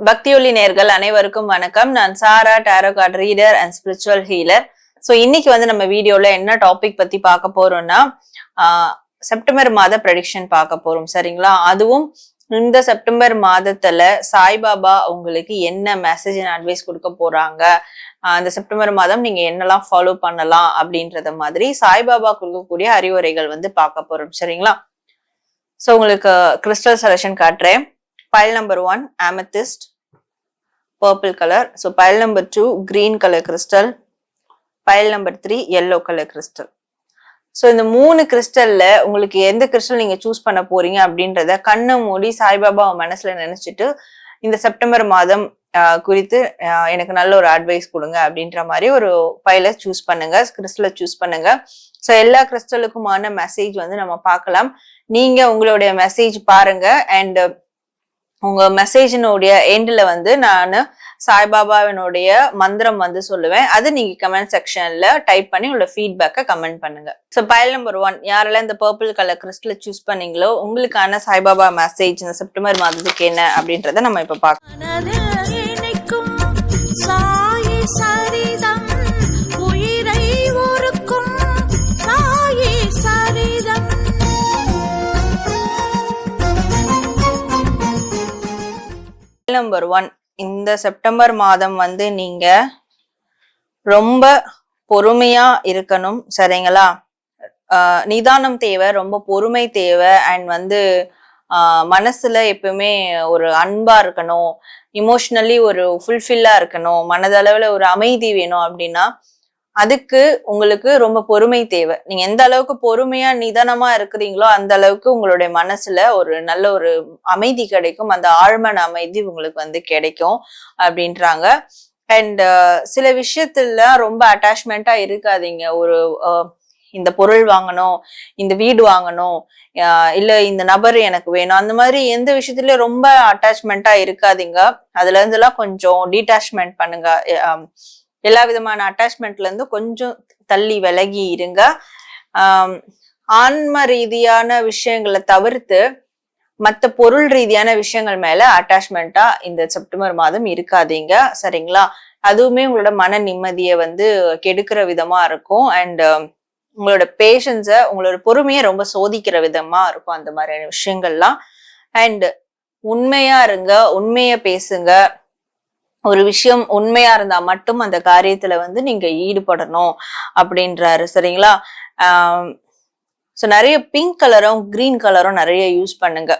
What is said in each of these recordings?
பக்தியொலி நேர்கள் அனைவருக்கும் வணக்கம். நான் Sarah, tarot card reader and spiritual healer. So இன்னைக்கு நம்ம வீடியோல என்ன டாபிக் பத்தி பார்க்க போறோம்னா செப்டம்பர் மாத ப்ரெடிக்ஷன் பார்க்க போறோம். சரிங்களா? அதுவும் இந்த செப்டம்பர் மாதத்துல சாய்பாபா உங்களுக்கு என்ன மெசேஜ் அண்ட் அட்வைஸ் கொடுக்க போறாங்க, அந்த செப்டம்பர் மாதம் நீங்க என்னெல்லாம் ஃபாலோ பண்ணலாம் அப்படின்றத மாதிரி சாய்பாபா கொடுக்கக்கூடிய அறிவுரைகள் பார்க்க போறோம். சரிங்களா? ஸோ உங்களுக்கு கிறிஸ்டல் செலக்ஷன் காட்டுறேன். Pile number 1 amethyst purple color. So pile number 2 green color crystal. Pile number 3 yellow color crystal. So இந்த மூணு கிறிஸ்டல்ல உங்களுக்கு எந்த கிறிஸ்டல் நீங்க சூஸ் பண்ண போறீங்க அப்படின்றத கண்ணை மூடி சாய்பாபா மனசுல நினைச்சிட்டு இந்த செப்டம்பர் மாதம் குறித்து எனக்கு நல்ல ஒரு அட்வைஸ் கொடுங்க அப்படின்ற மாதிரி ஒரு பைல சூஸ் பண்ணுங்க, கிறிஸ்டலை சூஸ் பண்ணுங்க. ஸோ எல்லா கிறிஸ்டலுக்குமான மெசேஜ் நம்ம பார்க்கலாம். நீங்க உங்களுடைய மெசேஜ் பாருங்க. அண்ட் உங்க மெசேஜினுடைய எண்ட்ல நான் சாய்பாபாவினுடைய மந்திரம் சொல்லுவேன். அது நீங்க கமெண்ட் செக்ஷன்ல டைப் பண்ணி உங்களோட ஃபீட்பேக்கை கமெண்ட் பண்ணுங்க. ஸோ பைல் நம்பர் 1 யாரெல்லாம் இந்த பர்பிள் கலர் கிறிஸ்டலை சூஸ் பண்ணீங்களோ உங்களுக்கான சாய்பாபா மெசேஜ் இந்த செப்டம்பர் மாதத்துக்கு என்ன அப்படின்றத நம்ம இப்ப பார்க்கலாம். நம்பர் 1 இந்த செப்டம்பர் மாதம் நீங்க ரொம்ப பொறுமையா இருக்கணும். சரிங்களா? நிதானம் தேவை, ரொம்ப பொறுமை தேவை. அண்ட் மனசுல எப்பவுமே ஒரு அன்பா இருக்கணும், இமோஷனலி ஒரு ஃபுல்ஃபில்லா இருக்கணும், மனதளவுல ஒரு அமைதி வேணும். அப்படின்னா அதுக்கு உங்களுக்கு ரொம்ப பொறுமை தேவை. நீங்க எந்த அளவுக்கு பொறுமையா நிதானமா இருக்கிறீங்களோ அந்த அளவுக்கு உங்களுடைய மனசுல ஒரு நல்ல ஒரு அமைதி கிடைக்கும். அந்த ஆழ்மன அமைதி உங்களுக்கு கிடைக்கும் அப்படின்றாங்க. அண்ட் சில விஷயத்துல ரொம்ப அட்டாச்மெண்டா இருக்காதீங்க. ஒரு இந்த பொருள் வாங்கணும், இந்த வீடு வாங்கணும், இல்ல இந்த நபர் எனக்கு வேணும், அந்த மாதிரி எந்த விஷயத்துல ரொம்ப அட்டாச்மெண்டா இருக்காதீங்க. அதுல இருந்துலாம் கொஞ்சம் டீட்டாச்மெண்ட் பண்ணுங்க. எல்லா விதமான அட்டாச்மெண்ட்ல இருந்து கொஞ்சம் தள்ளி விலகி இருங்க. ஆன்ம ரீதியான விஷயங்களை தவிர்த்து மற்ற பொருள் ரீதியான விஷயங்கள் மேல அட்டாச்மெண்டா இந்த செப்டம்பர் மாதம் இருக்காதீங்க. சரிங்களா? அதுவுமே உங்களோட மன நிம்மதியை கெடுக்கிற விதமா இருக்கும். அண்ட் உங்களோட பேஷன்ஸை, உங்களோட பொறுமையை ரொம்ப சோதிக்கிற விதமா இருக்கும் அந்த மாதிரியான விஷயங்கள்லாம். அண்ட் உண்மையா இருங்க, உண்மைய பேசுங்க. ஒரு விஷயம் உண்மையா இருந்தா மட்டும் அந்த காரியத்துல நீங்க ஈடுபடணும் அப்படின்றாரு. சரிங்களா? ஸோ நிறைய பிங்க் கலரும் கிரீன் கலரும் நிறைய யூஸ் பண்ணுங்க.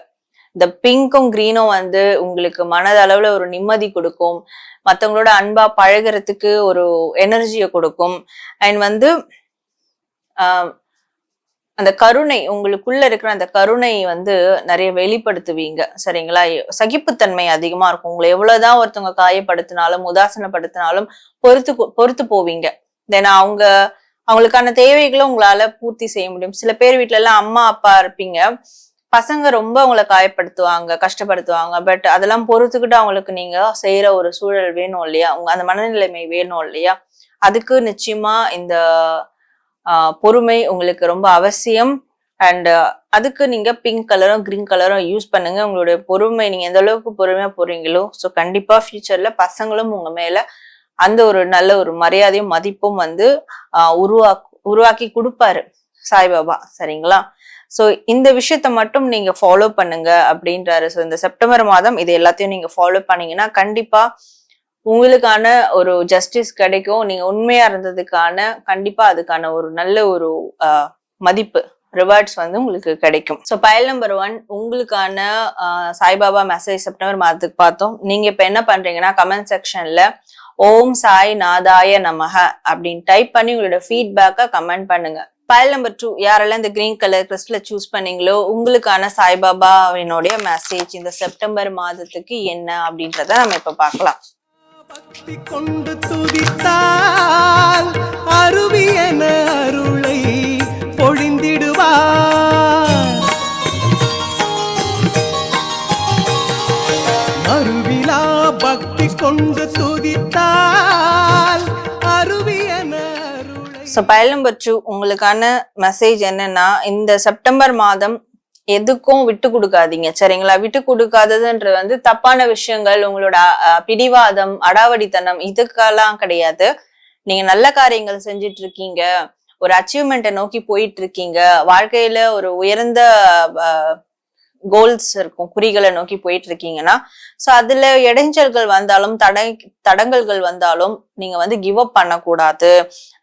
இந்த பிங்க்கும் கிரீனும் உங்களுக்கு மனதளவுல ஒரு நிம்மதி கொடுக்கும், மற்றவங்களோட அன்பா பழகிறதுக்கு ஒரு எனர்ஜியை கொடுக்கும். அண்ட் அந்த கருணை, உங்களுக்குள்ள இருக்கிற அந்த கருணை நிறைய வெளிப்படுத்துவீங்க. சரிங்களா? சகிப்புத்தன்மை அதிகமா இருக்கும். உங்களை எவ்வளவுதான் ஒருத்தவங்க காயப்படுத்தினாலும் உதாசனப்படுத்தினாலும் பொறுத்து போவீங்க. தென் அவங்களுக்கான தேவைகளை உங்களால பூர்த்தி செய்ய முடியும். சில பேர் வீட்டுல எல்லாம் அம்மா அப்பா இருப்பீங்க, பசங்க ரொம்ப உங்களை காயப்படுத்துவாங்க, கஷ்டப்படுத்துவாங்க. பட் அதெல்லாம் பொறுத்துக்கிட்டு அவங்களுக்கு நீங்க செய்யற ஒரு சூழல் வேணும் இல்லையா? அந்த மனநிலைமை வேணும் இல்லையா? அதுக்கு நிச்சயமா இந்த பொறுமை உங்களுக்கு ரொம்ப அவசியம். அண்ட் அதுக்கு நீங்க பிங்க் கலரும் கிரீன் கலரும் யூஸ் பண்ணுங்க. உங்களுடைய பொறுமை, நீங்க எந்த அளவுக்கு பொறுமையா போறீங்களோ ஸோ கண்டிப்பா ஃபியூச்சர்ல பசங்களும் உங்க மேல அந்த ஒரு நல்ல ஒரு மரியாதையும் மதிப்பும் உருவாக்கி கொடுப்பாரு சாய்பாபா. சரிங்களா? ஸோ இந்த விஷயத்த மட்டும் நீங்க ஃபாலோ பண்ணுங்க அப்படின்றாரு. ஸோ இந்த செப்டம்பர் மாதம் இது எல்லாத்தையும் நீங்க ஃபாலோ பண்ணீங்கன்னா கண்டிப்பா உங்களுக்கான ஒரு ஜஸ்டிஸ் கிடைக்கும். நீங்க உண்மையா இருந்ததுக்கான கண்டிப்பா அதுக்கான ஒரு நல்ல ஒரு மதிப்பு, ரிவார்ட்ஸ் உங்களுக்கு கிடைக்கும். ஸோ பைல் நம்பர் 1 உங்களுக்கான சாய்பாபா மெசேஜ் செப்டம்பர் மாதத்துக்கு பார்த்தோம். நீங்க இப்ப என்ன பண்றீங்கன்னா கமெண்ட் செக்ஷன்ல ஓம் சாய் நாதாய நமஹ அப்படின்னு டைப் பண்ணி உங்களோட ஃபீட்பேக்கை கமெண்ட் பண்ணுங்க. பைல் நம்பர் 2 யாரெல்லாம் இந்த கிரீன் கலர் கிறிஸ்டலை சூஸ் பண்ணீங்களோ உங்களுக்கான சாய்பாபாவினுடைய மெசேஜ் இந்த செப்டம்பர் மாதத்துக்கு என்ன அப்படின்றத நம்ம இப்ப பார்க்கலாம். பக்தி கொண்டு துதித்தால் அருவியன அருளை பொழிந்திடுவார். அருவிலா பக்தி கொண்டு துதித்தால் அருவியன அருளை. ஸோ பைல் நம்பர் 2 உங்களுக்கான மெசேஜ் என்னன்னா இந்த செப்டம்பர் மாதம் எதுக்கும் விட்டு கொடுக்காதீங்க சரிங்களா. விட்டு கொடுக்காததுன்றது வந்து தப்பான விஷயங்கள், உங்களோட பிடிவாதம், அடாவடித்தனம் இதுக்கெல்லாம் கிடையாது. நீங்க நல்ல காரியங்கள் செஞ்சிட்டு இருக்கீங்க, ஒரு அச்சீவ்மெண்ட்டை நோக்கி போயிட்டு இருக்கீங்க, வாழ்க்கையில ஒரு உயர்ந்த கோல்ஸ் இருக்கும், குறிகளை நோக்கி போயிட்டு இருக்கீங்கன்னா, சோ அதுல இடைஞ்சல்கள் வந்தாலும் தடங்கல்கள் வந்தாலும் நீங்க வந்து கிவ் அப் பண்ணக்கூடாது.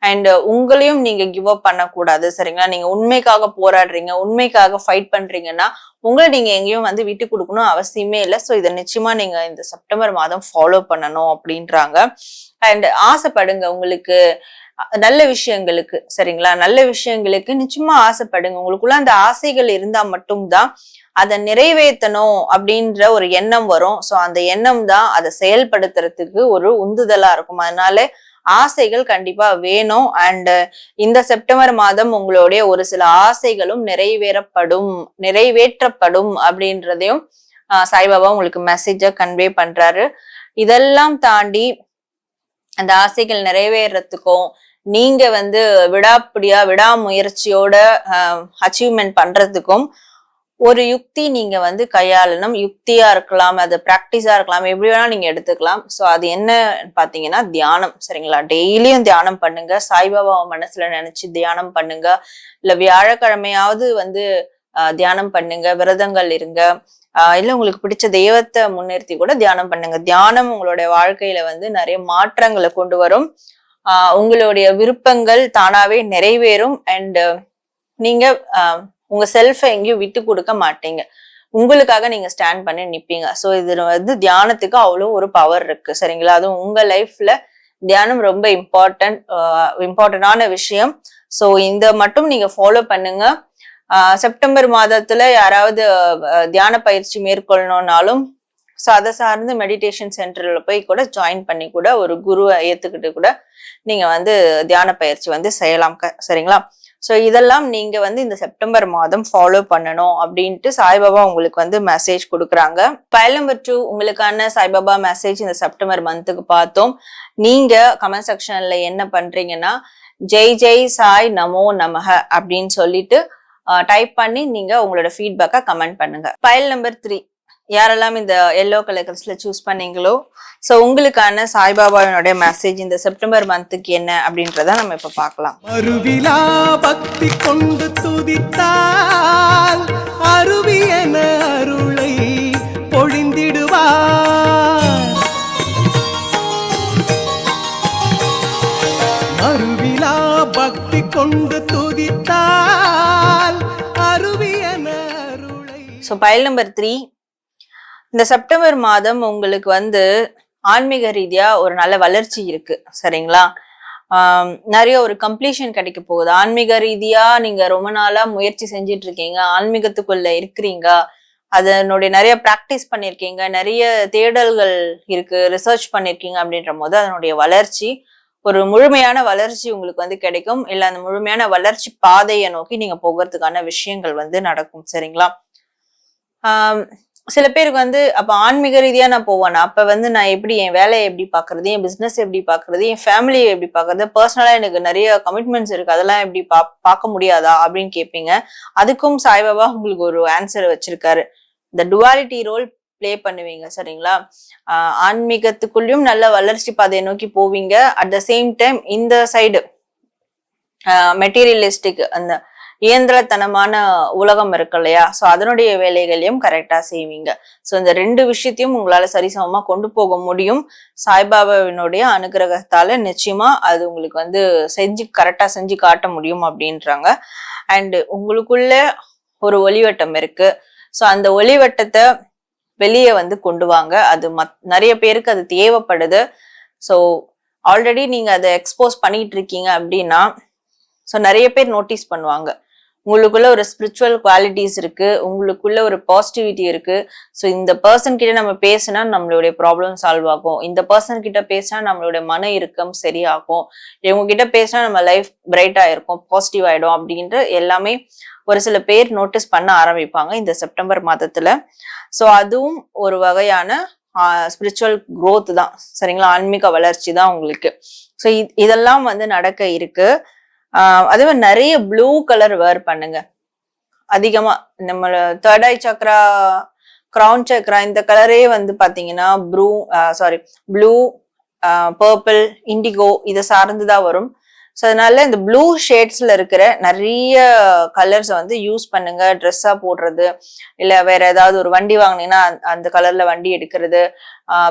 அண்ட் உங்களையும் நீங்க கிவ் அப் பண்ணக்கூடாது சரிங்களா. நீங்க உண்மைக்காக போராடுறீங்க, உண்மைக்காக ஃபைட் பண்றீங்கன்னா உங்களை நீங்க எங்கேயும் வந்து விட்டு கொடுக்கணும் அவசியமே இல்லை. சோ இதை நிச்சயமா நீங்க இந்த செப்டம்பர் மாதம் ஃபாலோ பண்ணணும் அப்படின்றாங்க. அண்ட் ஆசைப்படுங்க உங்களுக்கு நல்ல விஷயங்களுக்கு சரிங்களா. நல்ல விஷயங்களுக்கு நிச்சயமா ஆசைப்படுங்க. உங்களுக்குள்ள அந்த ஆசைகள் இருந்தா மட்டும்தான் அதை நிறைவேற்றணும் அப்படின்ற ஒரு எண்ணம் வரும். சோ அந்த எண்ணம் தான் அதை செயல்படுத்துறதுக்கு ஒரு உந்துதலா இருக்கும். அதனால ஆசைகள் கண்டிப்பா வேணும். அண்ட் இந்த செப்டம்பர் மாதம் உங்களுடைய ஒரு சில ஆசைகளும் நிறைவேற்றப்படும் அப்படின்றதையும் சாய்பாபா உங்களுக்கு மெசேஜா கன்வே பண்றாரு. இதெல்லாம் தாண்டி அந்த ஆசைகள் நிறைவேறதுக்கும் நீங்க வந்து விடாமுயற்சியோட அச்சீவ்மெண்ட் பண்றதுக்கும் ஒரு யுக்தி நீங்க வந்து கையாளணும். யுக்தியா இருக்கலாம், அது பிராக்டிஸா இருக்கலாம், எப்படி வேணா நீங்க எடுத்துக்கலாம். சோ அது என்ன பாத்தீங்கன்னா தியானம் சரிங்களா. டெய்லியும் தியானம் பண்ணுங்க, சாய்பாபாவை மனசுல நினைச்சு தியானம் பண்ணுங்க. இல்ல வியாழக்கிழமையாவது வந்து தியானம் பண்ணுங்க, விரதங்கள் இருங்க, இல்ல உங்களுக்கு பிடிச்ச தெய்வத்தை முன்னிறுத்தி கூட தியானம் பண்ணுங்க. தியானம் உங்களுடைய வாழ்க்கையில வந்து நிறைய மாற்றங்களை கொண்டு வரும். உங்களுடைய விருப்பங்கள் தானாவே நிறைவேறும். அண்ட் நீங்க உங்க செல்ஃபை எங்கேயும் விட்டு கொடுக்க மாட்டீங்க, உங்களுக்காக நீங்க ஸ்டாண்ட் பண்ணி நிப்பீங்க. சோ இதுல வந்து தியானத்துக்கு அவ்வளவு ஒரு பவர் இருக்கு சரிங்களா. அதுவும் உங்க லைஃப்ல தியானம் ரொம்ப இம்பார்ட்டன்டான விஷயம். சோ இந்த மட்டும் நீங்க ஃபாலோ பண்ணுங்க. செப்டம்பர் மாதத்துல யாராவது தியான பயிற்சி மேற்கொள்ளணும்னாலும் ஸோ அதை சார்ந்து மெடிடேஷன் சென்டர்ல போய் கூட ஜாயின் பண்ணி கூட ஒரு குருவை ஏத்துக்கிட்டு கூட நீங்க வந்து தியான பயிற்சி வந்து செய்யலாம் சரிங்களா. ஸோ இதெல்லாம் நீங்க வந்து இந்த செப்டம்பர் மாதம் ஃபாலோ பண்ணணும் அப்படின்ட்டு சாய்பாபா உங்களுக்கு வந்து மெசேஜ் கொடுக்குறாங்க. ஃபைல் நம்பர் 2 உங்களுக்கான சாய்பாபா மெசேஜ் இந்த செப்டம்பர் மந்த்துக்கு பார்த்தோம். நீங்க கமெண்ட் செக்ஷன்ல என்ன பண்றீங்கன்னா ஜெய் ஜெய் சாய் நமோ நமஹ அப்படின்னு சொல்லிட்டு டைப் பண்ணி நீங்க உங்களோட ஃபீட்பேக்கை கமெண்ட் பண்ணுங்க. ஃபைல் நம்பர் 3 யாரெல்லாம் இந்த எல்லோ கலர்ஸ்ல சூஸ் பண்ணீங்களோ சோ உங்களுக்கான சாய்பாபாவினுடைய மெசேஜ் இந்த செப்டம்பர் மந்த்துக்கு என்ன அப்படின்றத நம்ம இப்ப பார்க்கலாம். அருவிலா பக்தி கொண்டு துதித்தால் அருவி என அருளை பொழிந்திடுவார். அருவிலா பக்தி கொண்டு துதித்தால் அருவி என அருளை. சோ ஃபைல் நம்பர் 3 இந்த செப்டம்பர் மாதம் உங்களுக்கு வந்து ஆன்மீக ரீதியா ஒரு நல்ல வளர்ச்சி இருக்கு சரிங்களா. நிறைய ஒரு கம்ப்ளீஷன் கிடைக்க போகுது. ஆன்மீக ரீதியா நீங்க ரொம்ப நாளா முயற்சி செஞ்சிட்டு இருக்கீங்க, ஆன்மீகத்துக்குள்ள இருக்கிறீங்க, அதனுடைய நிறைய பிராக்டிஸ் பண்ணிருக்கீங்க, நிறைய தேடல்கள் இருக்கு, ரிசர்ச் பண்ணிருக்கீங்க அப்படின்ற போது அதனுடைய வளர்ச்சி ஒரு முழுமையான வளர்ச்சி உங்களுக்கு வந்து கிடைக்கும். இல்ல அந்த முழுமையான வளர்ச்சி பாதையை நோக்கி நீங்க போகிறதுக்கான விஷயங்கள் வந்து நடக்கும் சரிங்களா. சில பேருக்கு வந்து அப்ப ஆன்மீக ரீதியா நான் போவேனா, அப்ப வந்து நான் எப்படி என் வேலையை எப்படி பாக்குறது, என் பிசினஸ் எப்படி பாக்குறது, என் ஃபேமிலியை எப்படி பாக்குறது, பர்சனலா எனக்கு நிறைய கமிட்மெண்ட்ஸ் இருக்கு, அதெல்லாம் எப்படி பார்க்க முடியாதா அப்படின்னு கேட்பீங்க. அதுக்கும் சாய்பாபா உங்களுக்கு ஒரு ஆன்சர் வச்சிருக்காரு. இந்த டுவாலிட்டி ரோல் பிளே பண்ணுவீங்க சரிங்களா. ஆன்மீகத்துக்குள்ளயும் நல்ல வளர்ச்சி பாதையை நோக்கி போவீங்க. அட் த சேம் டைம் இந்த சைடு மெட்டீரியலிஸ்டிக் அந்த இயந்திரத்தனமான உலகம் இருக்கு இல்லையா, சோ அதனுடைய வேலைகளையும் கரெக்டா செய்வீங்க. சோ இந்த 2 விஷயத்தையும் உங்களால சரிசமமா கொண்டு போக முடியும். சாய்பாபாவினுடைய அனுகிரகத்தால நிச்சயமா அது உங்களுக்கு வந்து கரெக்டா செஞ்சு காட்ட முடியும் அப்படின்றாங்க. அண்ட் உங்களுக்குள்ள ஒரு ஒளிவட்டம் இருக்கு. சோ அந்த ஒளிவட்டத்தை வெளியே வந்து கொண்டு வாங்க. அது நிறைய பேருக்கு அது தேவைப்படுது. சோ ஆல்ரெடி நீங்க அதை எக்ஸ்போஸ் பண்ணிட்டு இருக்கீங்க அப்படின்னா சோ நிறைய பேர் நோட்டீஸ் பண்ணுவாங்க. உங்களுக்குள்ள ஒரு ஸ்பிரிச்சுவல் குவாலிட்டிஸ் இருக்கு, உங்களுக்குள்ள ஒரு பாசிட்டிவிட்டி இருக்கு. ஸோ இந்த பர்சன் கிட்ட நம்ம பேசினா நம்மளுடைய ப்ராப்ளம் சால்வ் ஆகும், இந்த பர்சன் கிட்ட பேசினா நம்மளுடைய மன இறுக்கம் சரியாகும், இவங்க கிட்ட பேசினா நம்ம லைஃப் பிரைட் ஆயிருக்கும், பாசிட்டிவ் ஆயிடும் அப்படின்ற எல்லாமே ஒரு சில பேர் நோட்டீஸ் பண்ண ஆரம்பிப்பாங்க இந்த செப்டம்பர் மாதத்துல. ஸோ அதுவும் ஒரு வகையான ஸ்பிரிச்சுவல் குரோத் தான் சரிங்களா, ஆன்மீக வளர்ச்சி தான் உங்களுக்கு. ஸோ இதெல்லாம் வந்து நடக்க இருக்கு. அதே மாதிரி நிறைய ப்ளூ கலர் வேர் பண்ணுங்க. அதிகமா நம்மள தேர்ட் ஐ சக்ரா, கிரவுன் சக்ரா இந்த கலரே வந்து பாத்தீங்கன்னா ப்ளூ, பர்பிள், இண்டிகோ இதை சார்ந்துதான் வரும். ஸோ அதனால இந்த ப்ளூ ஷேட்ஸ்ல இருக்கிற நிறைய கலர்ஸை வந்து யூஸ் பண்ணுங்க. ட்ரெஸ்ஸா போடுறது, இல்ல வேற ஏதாவது ஒரு வண்டி வாங்கினீங்கன்னா அந்த கலர்ல வண்டி எடுக்கிறது,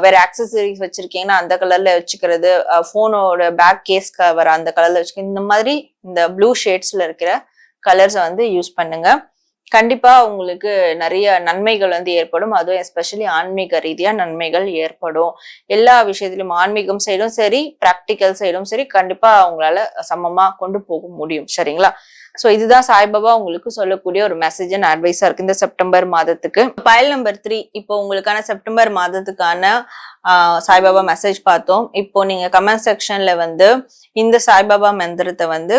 வேற ஆக்சசரிஸ் வச்சிருக்கீங்கன்னா அந்த கலர்ல வச்சுக்கிறது, போனோட பேக் கேஸ் கவர் அந்த கலர்ல வச்சுக்க, இந்த மாதிரி இந்த ப்ளூ ஷேட்ஸ்ல இருக்கிற கலர்ஸை வந்து யூஸ் பண்ணுங்க. கண்டிப்பா உங்களுக்கு நிறைய நன்மைகள் வந்து ஏற்படும். அதுவும் எஸ்பெஷலி ஆன்மீக ரீதியா நன்மைகள் ஏற்படும். எல்லா விஷயத்திலும் ஆன்மீகம் சைடும் சரி, பிராக்டிக்கல் சைடும் சரி, கண்டிப்பா அவங்களால சமமா கொண்டு போக முடியும். சரிங்களா? சோ இதுதான் சாய்பாபா உங்களுக்கு சொல்லக்கூடிய ஒரு மெசேஜ் அண்ட் அட்வைஸா இருக்கு இந்த செப்டம்பர் மாதத்துக்கு. பயல் நம்பர் 3, இப்போ உங்களுக்கான செப்டம்பர் மாதத்துக்கான சாய்பாபா மெசேஜ் பார்த்தோம். இப்போ நீங்க கமெண்ட் செக்ஷன்ல வந்து இந்த சாய்பாபா மந்திரத்தை வந்து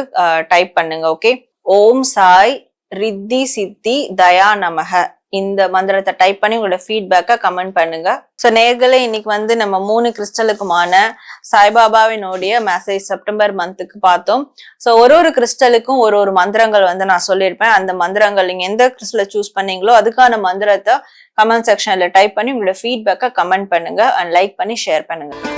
டைப் பண்ணுங்க. ஓகே, ஓம் சாய் ரித்தி சித்தி தயா நமக, இந்த மந்திரத்தை டைப் பண்ணி உங்களோட ஃபீட்பேக்கை கமெண்ட் பண்ணுங்க. ஸோ நேர்களே, இன்னைக்கு வந்து நம்ம 3 கிறிஸ்டலுக்குமான சாய்பாபாவினுடைய மெசேஜ் செப்டம்பர் மந்த்துக்கு பார்த்தோம். ஸோ ஒரு கிறிஸ்டலுக்கும் ஒரு மந்திரங்கள் வந்து நான் சொல்லியிருப்பேன். அந்த மந்திரங்கள் நீங்க எந்த கிறிஸ்டலை சூஸ் பண்ணீங்களோ அதுக்கான மந்திரத்தை கமெண்ட் செக்ஷன்ல டைப் பண்ணி உங்களோட ஃபீட்பேக்கை கமெண்ட் பண்ணுங்க அண்ட் லைக் பண்ணி ஷேர் பண்ணுங்க.